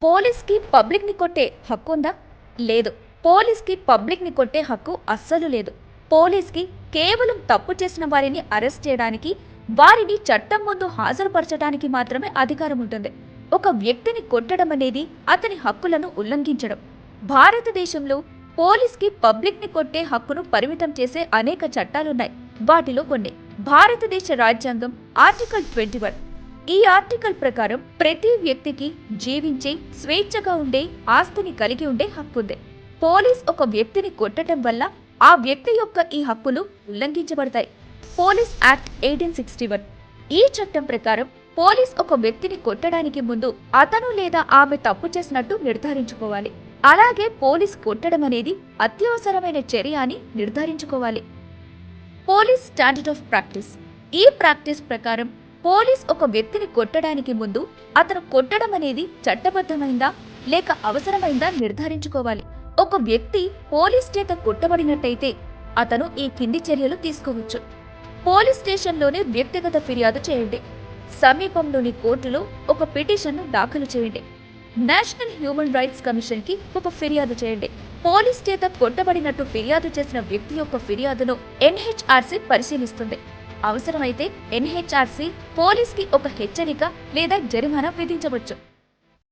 పోలీస్‌కి పబ్లిక్‌ని కొట్టే హక్కుందా? లేదు. పోలీస్‌కి పబ్లిక్‌ని కొట్టే హక్కు అస్సలు లేదు. పోలీస్‌కి కేవలం తప్పు చేసిన వారిని అరెస్ట్ చేయడానికి, వారిని చట్టం ముందు హాజరుపరచడానికి మాత్రమే అధికారం ఉంటుంది. ఒక వ్యక్తిని కొట్టడం అనేది అతని హక్కులను ఉల్లంఘించడం. భారతదేశంలో పోలీస్‌కి పబ్లిక్‌ని కొట్టే హక్కును పరిమితం చేసే అనేక చట్టాలున్నాయి. వాటిలో కొన్ని. భారతదేశ రాజ్యాంగం ఆర్టికల్ 21. ఈ ఆర్టికల్ ప్రకారం ప్రతి వ్యక్తికి జీవించే, స్వేచ్ఛగా ఉండే, ఆస్తిని కలిగి ఉండే హక్కుంది. పోలీస్ ఒక వ్యక్తిని కొట్టడం వల్ల ఆ వ్యక్తి యొక్క ఈ హక్కులు ఉల్లంఘించబడతాయి. Police act 1861. ఈ చట్టం ప్రకారం పోలీస్ ఒక వ్యక్తిని కొట్టడానికి ముందు అతను లేదా ఆమె తప్పు చేసినట్టు నిర్ధారించుకోవాలి. అలాగే పోలీస్ కొట్టడం అనేది అత్యవసరమైన చర్య అని నిర్ధారించుకోవాలి. Police standard of practice. ఈ ప్రాక్టీస్ ప్రకారం పోలీస్ ఒక వ్యక్తిని కొట్టడానికి ముందు అతను కొట్టడం అనేది చట్టబద్ధమైందా లేక అవసరమైందా నిర్ధారించుకోవాలి. ఒక వ్యక్తి పోలీస్ చేత కొట్టబడినట్టయితే అతను ఈ కింది చర్యలు తీసుకోవచ్చు. పోలీస్ స్టేషన్లోనే వ్యక్తిగత ఫిర్యాదు చేయండి. సమీపంలోని కోర్టులో ఒక పిటిషన్ను దాఖలు చేయండి. నేషనల్ హ్యూమన్ రైట్స్ కమిషన్ కి ఒక ఫిర్యాదు చేయండి. పోలీస్ చేత కొట్టబడినట్టు ఫిర్యాదు చేసిన వ్యక్తి యొక్క ఫిర్యాదును ఎన్హెచ్ఆర్సీ పరిశీలిస్తుంది. అవసరమైతే ఎన్హెచ్ఆర్సీ పోలీస్ కి ఒక హెచ్చరిక లేదా జరిమానా విధించవచ్చు.